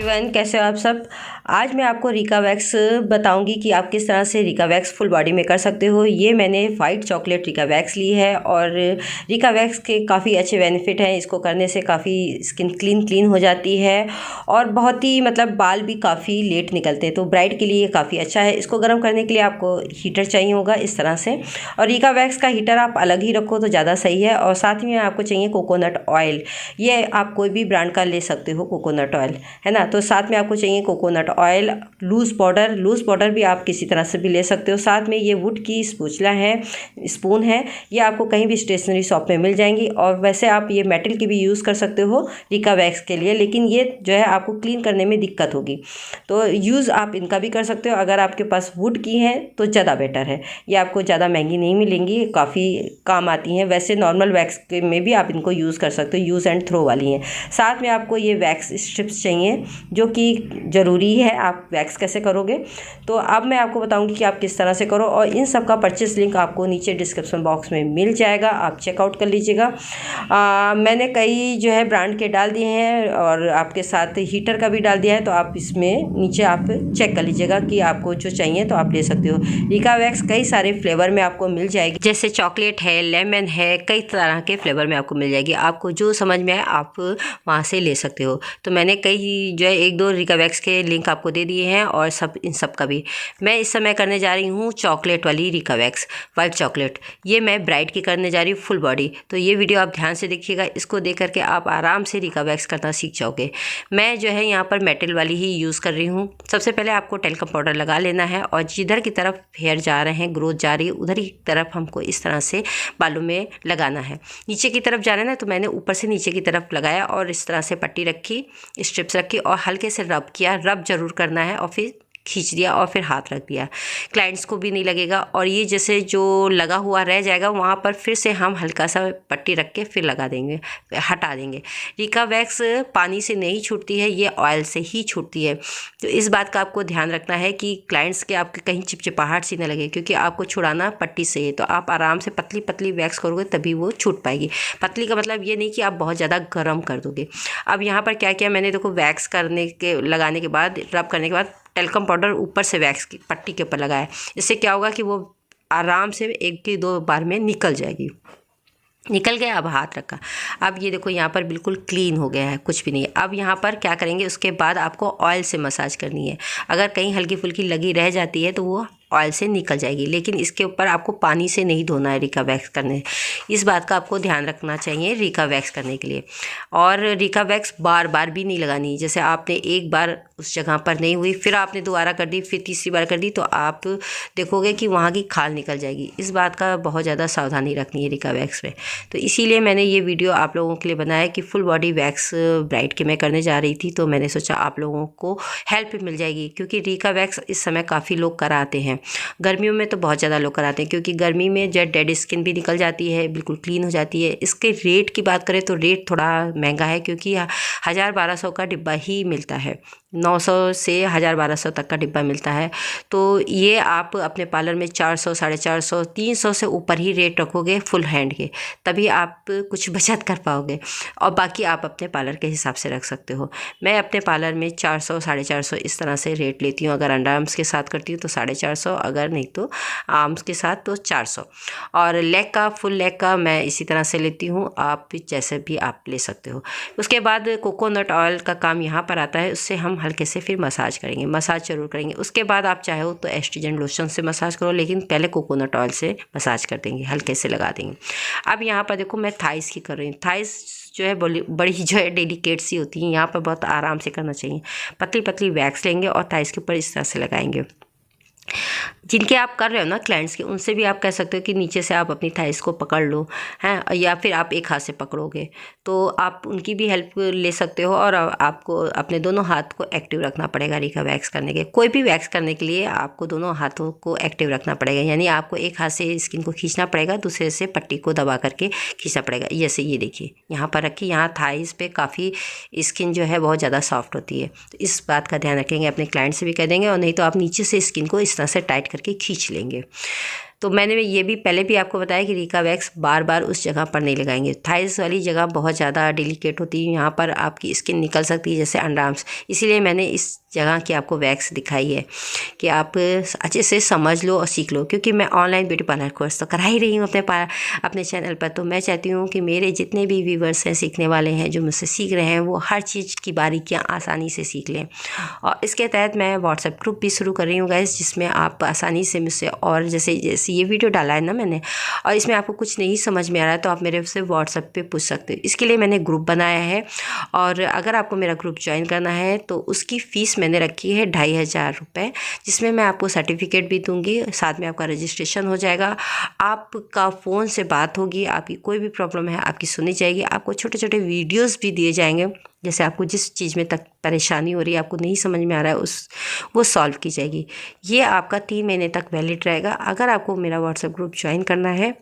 Everyone, कैसे हो आप सब। आज मैं आपको रिका वैक्स बताऊंगी कि आप किस तरह से रिका वैक्स फुल बॉडी में कर सकते हो। ये मैंने वाइट चॉकलेट रिका वैक्स ली है और रिका वैक्स के काफ़ी अच्छे बेनिफिट हैं। इसको करने से काफ़ी स्किन क्लीन हो जाती है और बहुत ही बाल भी काफ़ी लेट निकलते हैं, तो ब्राइड के लिए काफ़ी अच्छा है। इसको गर्म करने के लिए आपको हीटर चाहिए होगा इस तरह से, और रिका वैक्स का हीटर आप अलग ही रखो तो ज़्यादा सही है। और साथ में आपको चाहिए कोकोनट ऑयल। ये आप कोई भी ब्रांड का ले सकते हो कोकोनट ऑयल, है ना। तो साथ में आपको चाहिए कोकोनट ऑयल, लूज़ पाउडर भी आप किसी तरह से भी ले सकते हो। साथ में ये वुड की स्पून है, ये आपको कहीं भी स्टेशनरी शॉप में मिल जाएंगी। और वैसे आप ये मेटल की भी यूज़ कर सकते हो रिका वैक्स के लिए, लेकिन ये जो है आपको क्लीन करने में दिक्कत होगी, तो यूज़ आप इनका भी कर सकते हो। अगर आपके पास वुड की है तो ज़्यादा बेटर है। ये आपको ज़्यादा महंगी नहीं मिलेंगी, काफ़ी काम आती हैं। वैसे नॉर्मल वैक्स में भी आप इनको यूज़ कर सकते हो, यूज़ एंड थ्रो वाली हैं। साथ में आपको ये वैक्स स्ट्रिप्स चाहिए जो कि ज़रूरी है। आप वैक्स कैसे करोगे, तो अब मैं आपको बताऊंगी कि आप किस तरह से करो। और इन सब का परचेस लिंक आपको नीचे डिस्क्रिप्शन बॉक्स में मिल जाएगा, आप चेकआउट कर लीजिएगा। मैंने कई जो है ब्रांड के डाल दिए हैं और आपके साथ हीटर का भी डाल दिया है, तो आप इसमें नीचे आप चेक कर लीजिएगा कि आपको जो चाहिए तो आप ले सकते हो। रिका वैक्स कई सारे फ्लेवर में आपको मिल जाएगी, जैसे चॉकलेट है, लेमन है, कई तरह के फ्लेवर में आपको मिल जाएगी। आपको जो समझ में आए आप वहाँ से ले सकते हो। तो मैंने कई जो है 1-2 रिका वैक्स के लिंक आपको दे दिए हैं, और इन सब का भी मैं इस समय करने जा रही हूँ चॉकलेट वाली रिका वैक्स, वाइट चॉकलेट। ये मैं ब्राइड की करने जा रही हूँ फुल बॉडी। तो ये वीडियो आप ध्यान से देखिएगा, इसको देख करके आप आराम से रिका वैक्स करना सीख जाओगे। मैं जो है यहाँ पर मेटल वाली ही यूज़ कर रही हूँ। सबसे पहले आपको टेल्कम पाउडर लगा लेना है, और जिधर की तरफ हेयर जा रहे हैं, ग्रोथ जा रही है, उधर ही तरफ हमको इस तरह से बालों में लगाना है। नीचे की तरफ जा रहे हैं ना, तो मैंने ऊपर से नीचे की तरफ लगाया और इस तरह से पट्टी रखी, स्ट्रिप्स रखी और हल्के से रब किया। रब जरूर करना है, और फिर खींच दिया और फिर हाथ रख दिया। क्लाइंट्स को भी नहीं लगेगा, और ये जैसे जो लगा हुआ रह जाएगा वहाँ पर फिर से हम हल्का सा पट्टी रख के फिर लगा देंगे, हटा देंगे। रिका वैक्स पानी से नहीं छूटती है, ये ऑयल से ही छूटती है। तो इस बात का आपको ध्यान रखना है कि क्लाइंट्स के आपके कहीं चिपचिपाहट सी न लगे, क्योंकि आपको छुड़ाना पट्टी से है। तो आप आराम से पतली पतली वैक्स करोगे तभी वो छूट पाएगी। पतली का मतलब ये नहीं कि आप बहुत ज़्यादा गर्म कर दोगे। अब यहाँ पर क्या किया मैंने, देखो वैक्स लगाने के बाद, रब करने के बाद टेल्कम पाउडर ऊपर से वैक्स की पट्टी के ऊपर लगाया। इससे क्या होगा कि वो आराम से 1-2 बार में निकल जाएगी। निकल गया, अब हाथ रखा। अब ये देखो यहाँ पर बिल्कुल क्लीन हो गया है, कुछ भी नहीं है। अब यहाँ पर क्या करेंगे, उसके बाद आपको ऑयल से मसाज करनी है। अगर कहीं हल्की फुल्की लगी रह जाती है तो वो ऑयल से निकल जाएगी, लेकिन इसके ऊपर आपको पानी से नहीं धोना है रिका वैक्स करने। इस बात का आपको ध्यान रखना चाहिए रिका वैक्स करने के लिए। और रिका वैक्स बार बार भी नहीं लगानी। जैसे आपने एक बार उस जगह पर नहीं हुई, फिर आपने दोबारा कर दी, फिर तीसरी बार कर दी, तो आप देखोगे कि वहाँ की खाल निकल जाएगी। इस बात का बहुत ज़्यादा सावधानी रखनी है रिका वैक्स में। तो इसीलिए मैंने ये वीडियो आप लोगों के लिए बनाया कि फुल बॉडी वैक्स ब्राइड के मैं करने जा रही थी, तो मैंने सोचा आप लोगों को हेल्प मिल जाएगी, क्योंकि रिका वैक्स इस समय काफ़ी लोग कराते हैं। गर्मियों में तो बहुत ज़्यादा लोग कराते हैं, क्योंकि गर्मी में जो डेड स्किन भी निकल जाती है, बिल्कुल क्लीन हो जाती है। इसके रेट की बात करें तो रेट थोड़ा महंगा है, क्योंकि 1000-1200 का डिब्बा ही मिलता है। 900 से 1000-1200 तक का डिब्बा मिलता है। तो ये आप अपने पार्लर में 400, 450, 300 से ऊपर ही रेट रखोगे फुल हैंड के, तभी आप कुछ बचत कर पाओगे। और बाकी आप अपने पार्लर के हिसाब से रख सकते हो। मैं अपने पार्लर में 400, 450 इस तरह से रेट लेती हूँ। अगर अंडर आर्म्स के साथ करती हूँ तो 450, अगर नहीं तो आर्म्स के साथ तो 400। और लेग का, फुल लेग का मैं इसी तरह से लेती हूँ। आप जैसे भी आप ले सकते हो। उसके बाद कोकोनट ऑयल का काम यहाँ पर आता है, उससे हम हल्के से फिर मसाज करेंगे, मसाज जरूर करेंगे। उसके बाद आप चाहो तो एस्ट्रोजन लोशन से मसाज करो, लेकिन पहले कोकोनट ऑयल से मसाज कर देंगे, हल्के से लगा देंगे। अब यहाँ पर देखो मैं थाइस की कर रही हूँ। थाइस जो है बड़ी जो है डेलिकेट सी होती है, यहाँ पर बहुत आराम से करना चाहिए। पतली पतली वैक्स लेंगे और थाइस के ऊपर इस तरह से लगाएंगे। जिनके आप कर रहे हो ना क्लाइंट्स के, उनसे भी आप कह सकते हो कि नीचे से आप अपनी थाइस को पकड़ लो, हैं, या फिर आप एक हाथ से पकड़ोगे तो आप उनकी भी हेल्प ले सकते हो। और आपको अपने दोनों हाथ को एक्टिव रखना पड़ेगा रिका वैक्स करने के। कोई भी वैक्स करने के लिए आपको दोनों हाथों को एक्टिव रखना पड़ेगा, यानी आपको एक हाथ से स्किन को खींचना पड़ेगा, दूसरे से पट्टी को दबा करके खींचना पड़ेगा। जैसे ये देखिए यहाँ पर रखी, यहाँ थाइस पे काफ़ी स्किन जो है बहुत ज़्यादा सॉफ्ट होती है। तो इस बात का ध्यान रखेंगे, अपने क्लाइंट से भी कह देंगे, और नहीं तो आप नीचे से स्किन को इस तरह से टाइट करके खींच लेंगे। तो मैंने ये भी पहले भी आपको बताया कि रीका वैक्स बार बार उस जगह पर नहीं लगाएंगे। थाइस वाली जगह बहुत ज़्यादा डेलिकेट होती है, यहाँ पर आपकी स्किन निकल सकती है जैसे अंडर आर्म्स, इसीलिए मैंने इस जगह की आपको वैक्स दिखाई है कि आप अच्छे से समझ लो और सीख लो। क्योंकि मैं ऑनलाइन ब्यूटी पार्लर कोर्स तो करा ही रही हूँ अपने चैनल पर, तो मैं चाहती हूँ कि मेरे जितने भी व्यूवर्स हैं, सीखने वाले हैं, जो मुझसे सीख रहे हैं, वो हर चीज़ की बारीकियाँ आसानी से सीख लें। और इसके तहत मैं व्हाट्सएप ग्रुप भी शुरू कर रही हूँ गाइस, जिसमें आप आसानी से मुझसे, और जैसे ये वीडियो डाला है ना मैंने, और इसमें आपको कुछ नहीं समझ में आ रहा है तो आप मेरे से व्हाट्सएप पे पूछ सकते हो। इसके लिए मैंने ग्रुप बनाया है, और अगर आपको मेरा ग्रुप ज्वाइन करना है तो उसकी फ़ीस मैंने रखी है 2500 रुपये, जिसमें मैं आपको सर्टिफिकेट भी दूंगी, साथ में आपका रजिस्ट्रेशन हो जाएगा, आपका फ़ोन से बात होगी, आपकी कोई भी प्रॉब्लम है आपकी सुनी जाएगी, आपको छोटे छोटे वीडियोस भी दिए जाएंगे, जैसे आपको जिस चीज़ में तक परेशानी हो रही है, आपको नहीं समझ में आ रहा है, वो सॉल्व की जाएगी। ये आपका 3 महीने तक वैलिड रहेगा। अगर आपको मेरा व्हाट्सएप ग्रुप ज्वाइन करना है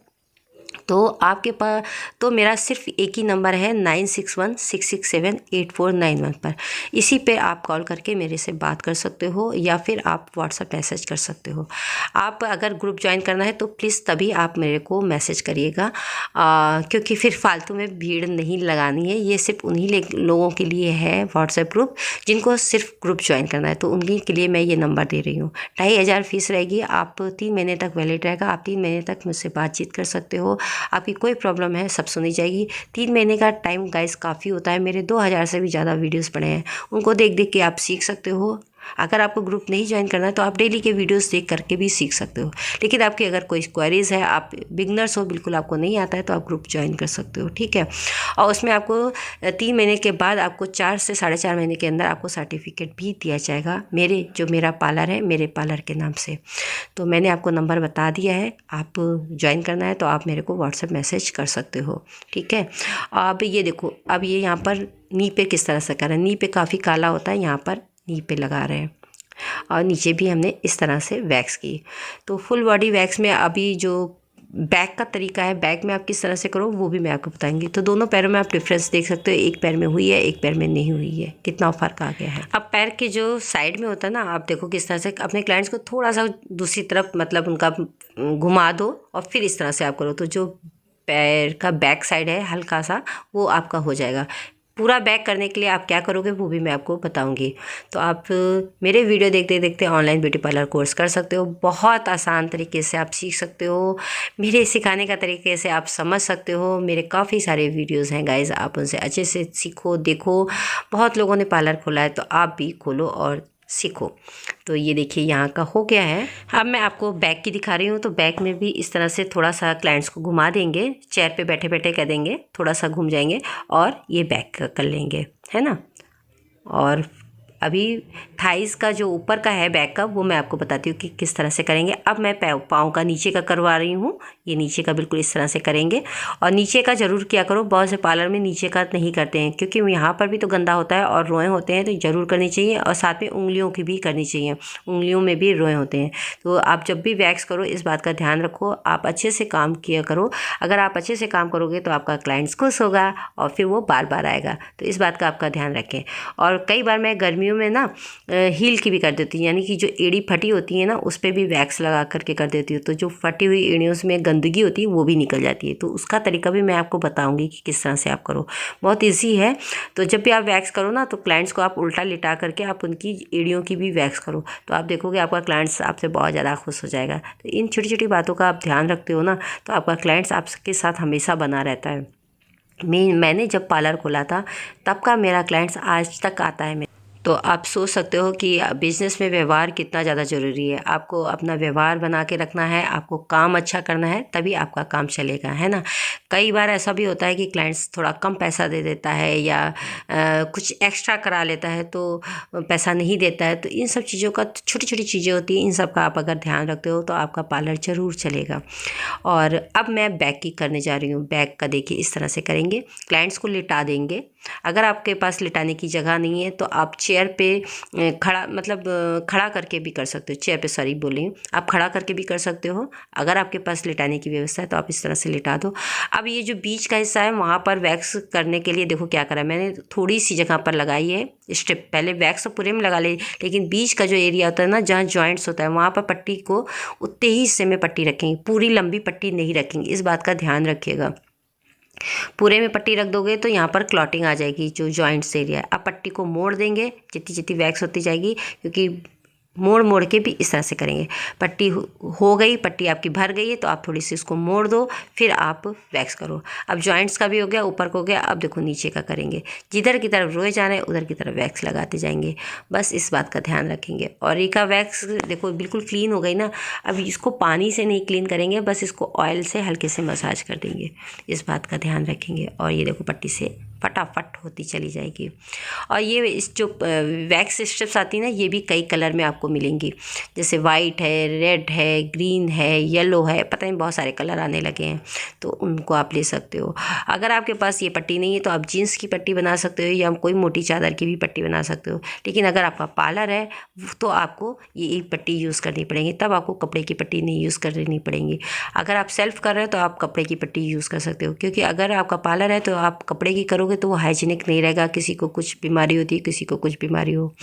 तो आपके पास तो मेरा सिर्फ एक ही नंबर है 9616678491 पर, इसी पे आप कॉल करके मेरे से बात कर सकते हो, या फिर आप व्हाट्सएप मैसेज कर सकते हो। आप अगर ग्रुप ज्वाइन करना है तो प्लीज़ तभी आप मेरे को मैसेज करिएगा, क्योंकि फिर फालतू में भीड़ नहीं लगानी है। ये सिर्फ उन्हीं लोगों के लिए है व्हाट्सएप ग्रुप जिनको सिर्फ ग्रुप ज्वाइन करना है, तो उन्हीं के लिए मैं ये नंबर दे रही हूँ। 2500 फीस रहेगी, आप 3 महीने तक वैलिड रहेगा, आप 3 महीने तक मुझसे बातचीत कर सकते हो, आपकी कोई प्रॉब्लम है सब सुनी जाएगी। 3 महीने का टाइम गाइस काफ़ी होता है, मेरे 2000 से भी ज़्यादा वीडियोस पड़े हैं, उनको देख देख के आप सीख सकते हो। अगर आपको ग्रुप नहीं ज्वाइन करना है तो आप डेली के वीडियोस देख करके भी सीख सकते हो, लेकिन आपकी अगर कोई क्वेरीज़ है, आप बिगनर्स हो, बिल्कुल आपको नहीं आता है, तो आप ग्रुप ज्वाइन कर सकते हो, ठीक है। और उसमें आपको 3 महीने के बाद आपको 4 से 4.5 महीने के अंदर आपको सर्टिफिकेट भी दिया जाएगा, मेरा पार्लर है, मेरे पार्लर के नाम से। तो मैंने आपको नंबर बता दिया है, आप ज्वाइन करना है तो आप मेरे को व्हाट्सएप मैसेज कर सकते हो, ठीक है। अब ये देखो, अब ये यहाँ पर नी पे किस तरह से करें, नी पे काफ़ी काला होता है, यहाँ पर नी पे लगा रहे हैं, और नीचे भी हमने इस तरह से वैक्स की। तो फुल बॉडी वैक्स में अभी जो बैक का तरीका है, बैक में आप किस तरह से करो वो भी मैं आपको बताऊंगी। तो दोनों पैरों में आप डिफरेंस देख सकते हो, एक पैर में हुई है, एक पैर में नहीं हुई है, कितना फ़र्क आ गया है। अब पैर के जो साइड में होता है ना, आप देखो किस तरह से अपने क्लाइंट्स को थोड़ा सा दूसरी तरफ, मतलब उनका घुमा दो, और फिर इस तरह से आप करो, तो जो पैर का बैक साइड है हल्का सा, वो आपका हो जाएगा। पूरा बैक करने के लिए आप क्या करोगे वो भी मैं आपको बताऊंगी। तो आप मेरे वीडियो देखते देखते ऑनलाइन ब्यूटी पार्लर कोर्स कर सकते हो, बहुत आसान तरीके से आप सीख सकते हो, मेरे सिखाने का तरीके से आप समझ सकते हो। मेरे काफ़ी सारे वीडियोस हैं गाइज़, आप उनसे अच्छे से सीखो, देखो। बहुत लोगों ने पार्लर खोला है, तो आप भी खोलो और सीखो। तो ये देखिए यहाँ का हो गया है। अब मैं आपको बैक की दिखा रही हूँ, तो बैक में भी इस तरह से थोड़ा सा क्लाइंट्स को घुमा देंगे, चेयर पे बैठे बैठे कह देंगे, थोड़ा सा घूम जाएंगे और ये बैक कर लेंगे, है ना। और अभी थाइस का जो ऊपर का है बैक का, वो मैं आपको बताती हूँ कि किस तरह से करेंगे। अब मैं पाँव का नीचे का करवा रही हूँ, ये नीचे का बिल्कुल इस तरह से करेंगे। और नीचे का ज़रूर किया करो, बहुत से पार्लर में नीचे का नहीं करते हैं, क्योंकि यहाँ पर भी तो गंदा होता है और रोए होते हैं, तो ज़रूर करनी चाहिए। और साथ में उंगलियों की भी करनी चाहिए, उंगलियों में भी रोए होते हैं। तो आप जब भी वैक्स करो इस बात का ध्यान रखो, आप अच्छे से काम किया करो। अगर आप अच्छे से काम करोगे तो आपका क्लाइंट्स खुश होगा और फिर वो बार बार आएगा, तो इस बात का आपका ध्यान रखें। और कई बार मैं गर्मियों में ना हील की भी कर देती हूँ, यानी कि जो एड़ी फटी होती है ना, उस पर भी वैक्स लगा करके कर देती हूँ, तो जो फटी हुई एड़ियों में गंदगी होती है वो भी निकल जाती है। तो उसका तरीका भी मैं आपको बताऊंगी कि किस तरह से आप करो, बहुत ईजी है। तो जब भी आप वैक्स करो ना, तो क्लाइंट्स को आप उल्टा लिटा करके आप उनकी एड़ियों की भी वैक्स करो, तो आप देखोगे आपका क्लाइंट्स आपसे बहुत ज़्यादा खुश हो जाएगा। तो इन छोटी छोटी बातों का आप ध्यान रखते हो ना, तो आपका क्लाइंट्स आपके साथ हमेशा बना रहता है। मैंने जब पार्लर खोला था तब का मेरा क्लाइंट्स आज तक आता है। तो आप सोच सकते हो कि बिज़नेस में व्यवहार कितना ज़्यादा ज़रूरी है। आपको अपना व्यवहार बना के रखना है, आपको काम अच्छा करना है, तभी आपका काम चलेगा, है ना। कई बार ऐसा भी होता है कि क्लाइंट्स थोड़ा कम पैसा दे देता है, या कुछ एक्स्ट्रा करा लेता है तो पैसा नहीं देता है। तो इन सब चीज़ों का, छोटी छोटी चीज़ें होती हैं, इन सब का आप अगर ध्यान रखते हो तो आपका पार्लर ज़रूर चलेगा। और अब मैं बैक की करने जा रही हूँ। बैक का देखिए इस तरह से करेंगे, क्लाइंट्स को लिटा देंगे। अगर आपके पास लिटाने की जगह नहीं है तो आप चेयर चेयर पे खड़ा, मतलब खड़ा करके भी कर सकते हो, चेयर पे सॉरी बोली, आप खड़ा करके भी कर सकते हो। अगर आपके पास लिटाने की व्यवस्था है तो आप इस तरह से लिटा दो। अब ये जो बीच का हिस्सा है वहाँ पर वैक्स करने के लिए देखो क्या करा मैंने, थोड़ी सी जगह पर लगाई है स्ट्रिप। पहले वैक्स तो पूरे में लगा ले, लेकिन बीच का जो एरिया होता है ना, जहाँ जॉइंट्स होता है, वहाँ पर पट्टी को उतने ही हिस्से में पट्टी रखेंगे, पूरी लंबी पट्टी नहीं रखेंगे, इस बात का ध्यान रखिएगा। पूरे में पट्टी रख दोगे तो यहाँ पर क्लॉटिंग आ जाएगी जो जॉइंट्स एरिया है। अब पट्टी को मोड़ देंगे, जितनी जितनी वैक्स होती जाएगी, क्योंकि मोड़ मोड़ के भी इस तरह से करेंगे। पट्टी हो गई, पट्टी आपकी भर गई है तो आप थोड़ी सी इसको मोड़ दो, फिर आप वैक्स करो। अब जॉइंट्स का भी हो गया, ऊपर का हो गया, अब देखो नीचे का करेंगे। जिधर की तरफ रोए जा रहे हैं उधर की तरफ वैक्स लगाते जाएंगे, बस इस बात का ध्यान रखेंगे। और रिका वैक्स देखो बिल्कुल क्लीन हो गई ना। अब इसको पानी से नहीं क्लीन करेंगे, बस इसको ऑयल से हल्के से मसाज कर देंगे, इस बात का ध्यान रखेंगे। और ये देखो पट्टी से फटाफट होती चली जाएगी। और ये इस जो वैक्स स्ट्रिप्स आती है ना, ये भी कई कलर में आपको मिलेंगी, जैसे वाइट है, रेड है, ग्रीन है, येलो है, पता नहीं बहुत सारे कलर आने लगे हैं, तो उनको आप ले सकते हो। अगर आपके पास ये पट्टी नहीं है तो आप जीन्स की पट्टी बना सकते हो या कोई मोटी चादर की भी पट्टी बना सकते हो। लेकिन अगर आपका पार्लर है तो आपको ये पट्टी यूज़ करनी पड़ेगी, तब आपको कपड़े की पट्टी नहीं यूज़ करनी पड़ेगी। अगर आप सेल्फ कर रहे हो तो आप कपड़े की पट्टी यूज़ कर सकते हो, क्योंकि अगर आपका पार्लर है तो आप कपड़े की करोगे तो वो हाइजीनिक नहीं रहेगा, किसी को कुछ बीमारी होती है, किसी को कुछ बीमारी हो,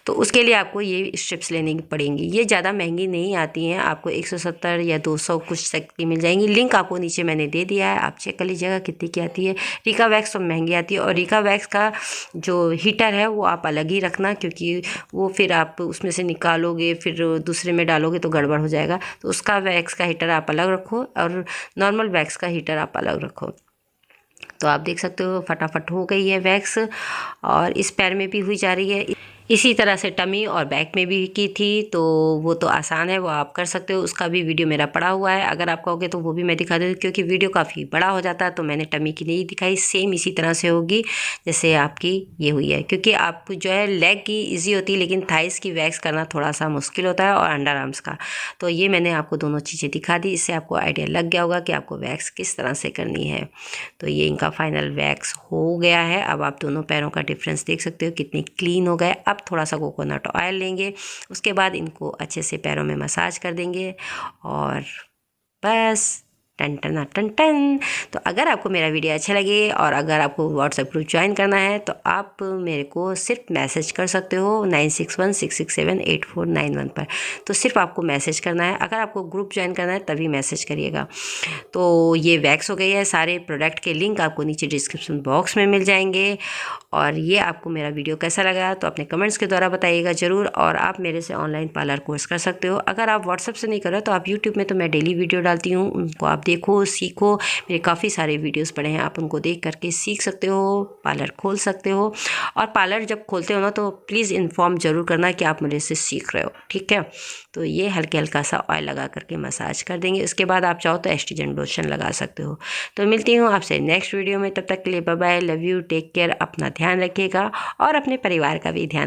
तो उसके लिए आपको ये स्ट्रिप्स लेनी पड़ेंगी। ये ज़्यादा महंगी नहीं आती हैं, आपको 170 या 200 कुछ तक की मिल जाएंगी। लिंक आपको नीचे मैंने दे दिया है, आप चेक कर लीजिएगा कितनी की आती है। रिका वैक्स तो महंगी आती है, और रिका वैक्स का जो हीटर है वो आप अलग ही रखना, क्योंकि वो फिर आप उसमें से निकालोगे फिर दूसरे में डालोगे तो गड़बड़ हो जाएगा। तो उसका वैक्स का हीटर आप अलग रखो और नॉर्मल वैक्स का हीटर आप अलग रखो। तो आप देख सकते हो फटाफट हो गई है वैक्स, और इस पैर में भी हुई जा रही है। इसी तरह से टमी और बैक में भी की थी, तो वो तो आसान है, वो आप कर सकते हो। उसका भी वीडियो मेरा पड़ा हुआ है, अगर आप कहोगे तो वो भी मैं दिखा दूँ, क्योंकि वीडियो काफ़ी बड़ा हो जाता है तो मैंने टमी की नहीं दिखाई। सेम इसी तरह से होगी जैसे आपकी ये हुई है, क्योंकि आप जो है लेग की ईजी होती है, लेकिन थाइस की वैक्स करना थोड़ा सा मुश्किल होता है, और अंडर आर्म्स का। तो ये मैंने आपको दोनों चीज़ें दिखा दी, इससे आपको आइडिया लग गया होगा कि आपको वैक्स किस तरह से करनी है। तो ये इनका फाइनल वैक्स हो गया है। अब आप दोनों पैरों का डिफरेंस देख सकते हो कितने क्लीन हो गए। अब थोड़ा सा कोकोनट ऑयल लेंगे, उसके बाद इनको अच्छे से पैरों में मसाज कर देंगे, और बस टन टन टन टन। तो अगर आपको मेरा वीडियो अच्छा लगे और अगर आपको व्हाट्सएप ग्रुप ज्वाइन करना है तो आप मेरे को सिर्फ मैसेज कर सकते हो 9616678491 पर। तो सिर्फ आपको मैसेज करना है, अगर आपको ग्रुप ज्वाइन करना है तभी मैसेज करिएगा। तो ये वैक्स हो गई है, सारे प्रोडक्ट के लिंक आपको नीचे डिस्क्रिप्शन बॉक्स में मिल जाएंगे। और ये आपको मेरा वीडियो कैसा लगा तो अपने कमेंट्स के द्वारा बताइएगा ज़रूर। और आप मेरे से ऑनलाइन पार्लर कोर्स कर सकते हो। अगर आप व्हाट्सएप से नहीं कर रहे तो आप यूट्यूब में तो मैं डेली वीडियो डालती हूँ, उनको आप देखो, सीखो। मेरे काफ़ी सारे वीडियोस पड़े हैं, आप उनको देख करके सीख सकते हो, पार्लर खोल सकते हो। और पार्लर जब खोलते हो ना तो प्लीज़ इन्फॉर्म ज़रूर करना कि आप मेरे से सीख रहे हो, ठीक है। तो ये हल्का सा ऑयल लगा करके मसाज कर देंगे, उसके बाद आप चाहो तो एस्ट्रीजेंट लोशन लगा सकते हो। तो मिलती हूँ आपसे नेक्स्ट वीडियो में, तब तक के लिए bye bye, love you, take care, अपना ध्यान रखिएगा और अपने परिवार का भी ध्यान